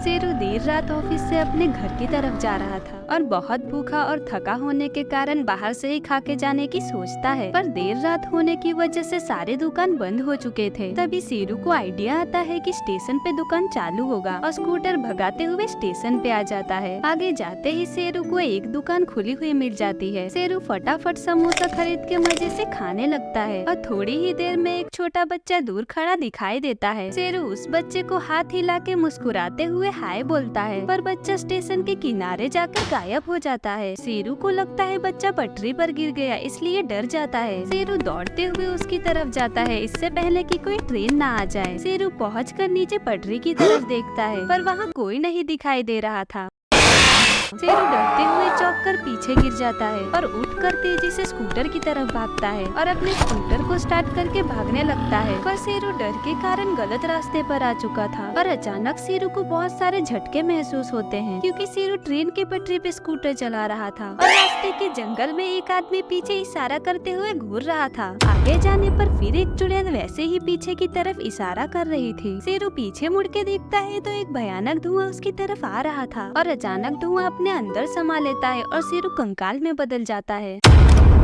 शेरू देर रात ऑफिस से अपने घर की तरफ जा रहा था और बहुत भूखा और थका होने के कारण बाहर से ही खा के जाने की सोचता है, पर देर रात होने की वजह से सारे दुकान बंद हो चुके थे। तभी शेरू को आइडिया आता है कि स्टेशन पे दुकान चालू होगा और स्कूटर भगाते हुए स्टेशन पे आ जाता है। आगे जाते ही शेरू को एक दुकान खुली हुई मिल जाती है। शेरू फटाफट समोसा खरीद के मजे से खाने लगता है और थोड़ी ही देर में एक छोटा बच्चा दूर खड़ा दिखाई देता है। शेरू उस बच्चे को हाथ हिला के मुस्कुराते हुए हाय बोलता है, पर बच्चा स्टेशन के किनारे जाकर गायब हो जाता है। शेरू को लगता है बच्चा पटरी पर गिर गया, इसलिए डर जाता है। शेरू दौड़ते हुए उसकी तरफ जाता है, इससे पहले कि कोई ट्रेन ना आ जाए। शेरू पहुंचकर नीचे पटरी की तरफ देखता है, पर वहाँ कोई नहीं दिखाई दे रहा था। शेरू डरते हुए चौंक कर पीछे गिर जाता है और उठकर तेजी से स्कूटर की तरफ भागता है और अपने स्कूटर को स्टार्ट करके भागने लगता है, पर शेरू डर के कारण गलत रास्ते पर आ चुका था। और अचानक शेरू को बहुत सारे झटके महसूस होते हैं, क्योंकि शेरू ट्रेन की पटरी पे स्कूटर चला रहा था और रास्ते के जंगल में एक आदमी पीछे इशारा करते हुए घूर रहा था। आगे जाने पर फिर एक चुड़ैल वैसे ही पीछे की तरफ इशारा कर रही थी। शेरू पीछे मुड़ के देखता है तो एक भयानक धुआं उसकी तरफ आ रहा था और अचानक धुआं अपने अंदर समा लेता है और शेरू कंकाल में बदल जाता है।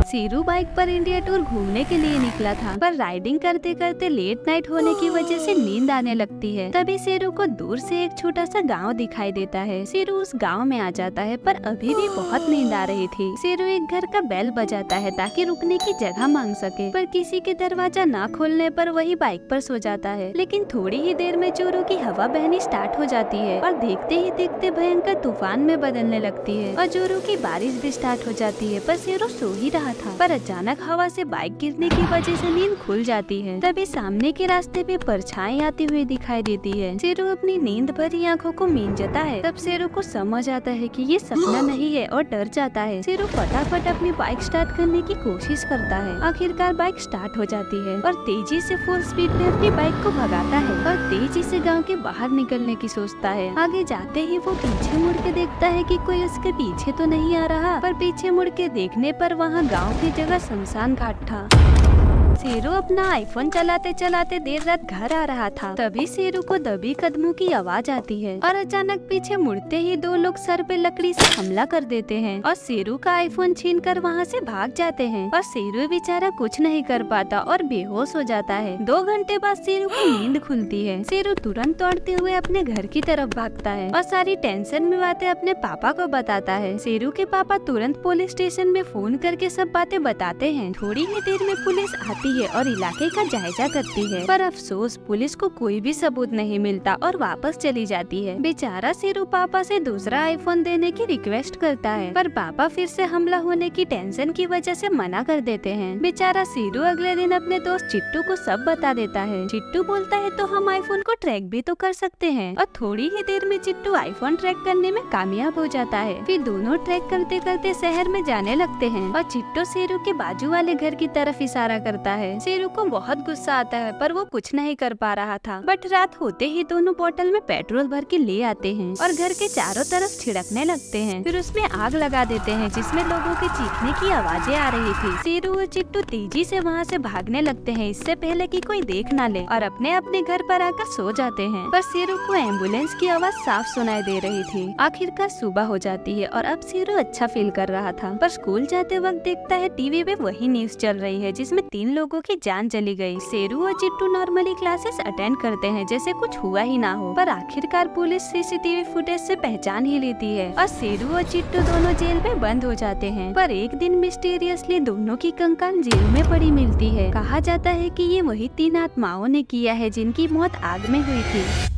शेरू बाइक पर इंडिया टूर घूमने के लिए निकला था, पर राइडिंग करते करते लेट नाइट होने की वजह से नींद आने लगती है। तभी शेरू को दूर से एक छोटा सा गांव दिखाई देता है। शेरू उस गांव में आ जाता है, पर अभी भी बहुत नींद आ रही थी। शेरू एक घर का बेल बजाता है ताकि रुकने की जगह मांग सके, पर किसी के दरवाजा न खोलने पर वही बाइक पर सो जाता है। लेकिन थोड़ी ही देर में जोरों की हवा बहनी स्टार्ट हो जाती है और देखते ही देखते भयंकर तूफान में बदलने लगती है और जोरों की बारिश भी स्टार्ट हो जाती है। पर शेरू सो ही रहा था, पर अचानक हवा से बाइक गिरने की वजह से नींद खुल जाती है। तभी सामने के रास्ते पे परछाई आती हुई दिखाई देती है। शेरू अपनी नींद भरी आंखों को मींजता है। तब शेरू को समझ आता है कि ये सपना नहीं है और डर जाता है। शेरू फटाफट अपनी बाइक स्टार्ट करने की कोशिश करता है। आखिरकार बाइक स्टार्ट हो जाती है और तेजी से फुल स्पीड में अपनी बाइक को भगाता है और तेजी से गाँव के बाहर निकलने की सोचता है। आगे जाते ही वो पीछे मुड़ के देखता है कि कोई उसके पीछे तो नहीं आ रहा, पर पीछे मुड़ के देखने पर वहाँ गाँव की जगह शमशान घाट था। शेरू अपना आईफोन चलाते चलाते देर रात घर आ रहा था। तभी शेरू को दबी कदमों की आवाज आती है और अचानक पीछे मुड़ते ही दो लोग सर पे लकड़ी से हमला कर देते हैं और शेरू का आईफोन छीनकर वहां से भाग जाते हैं। और शेरू बेचारा कुछ नहीं कर पाता और बेहोश हो जाता है। 2 घंटे बाद शेरू को नींद खुलती है। शेरू तुरंत दौड़ते हुए अपने घर की तरफ भागता है और सारी टेंशन में बातें अपने पापा को बताता है। शेरू के पापा तुरंत पुलिस स्टेशन में फोन करके सब बातें बताते हैं। थोड़ी ही देर में पुलिस आती है और इलाके का जायजा करती है, पर अफसोस पुलिस को कोई भी सबूत नहीं मिलता और वापस चली जाती है। बेचारा शेरू पापा से दूसरा आईफोन देने की रिक्वेस्ट करता है, पर पापा फिर से हमला होने की टेंशन की वजह से मना कर देते हैं। बेचारा शेरू अगले दिन अपने दोस्त चिट्टू को सब बता देता है। चिट्टू बोलता है तो हम आईफोन को ट्रैक भी तो कर सकते हैं, और थोड़ी ही देर में चिट्टू आईफोन ट्रैक करने में कामयाब हो जाता है। फिर दोनों ट्रैक करते करते शहर में जाने लगते हैं और चिट्टू शेरू के बाजू वाले घर की तरफ इशारा करता है। शेरू को बहुत गुस्सा आता है, पर वो कुछ नहीं कर पा रहा था। बट रात होते ही दोनों बोतल में पेट्रोल भर के ले आते हैं और घर के चारों तरफ छिड़कने लगते हैं। फिर उसमें आग लगा देते हैं, जिसमें लोगों के चीखने की आवाजें आ रही थी। शेरू और चिट्टू तेजी से वहाँ से भागने लगते हैं, इससे पहले कि कोई देख न ले, और अपने अपने घर पर आकर सो जाते हैं। पर शेरू को एम्बुलेंस की आवाज साफ सुनाई दे रही थी। आखिरकार सुबह हो जाती है और अब शेरू अच्छा फील कर रहा था। पर स्कूल जाते वक्त देखता है टीवी पे वही न्यूज चल रही है जिसमें 3 लोगों की जान चली गई। शेरू और चिट्टू नॉर्मली क्लासेस अटेंड करते हैं जैसे कुछ हुआ ही ना हो, पर आखिरकार पुलिस सीसीटीवी फुटेज से पहचान ही लेती है और शेरू और चिट्टू दोनों जेल में बंद हो जाते हैं। पर एक दिन मिस्टीरियसली दोनों की कंकाल जेल में पड़ी मिलती है। कहा जाता है कि ये वही 3 आत्माओं ने किया है जिनकी मौत आग में हुई थी।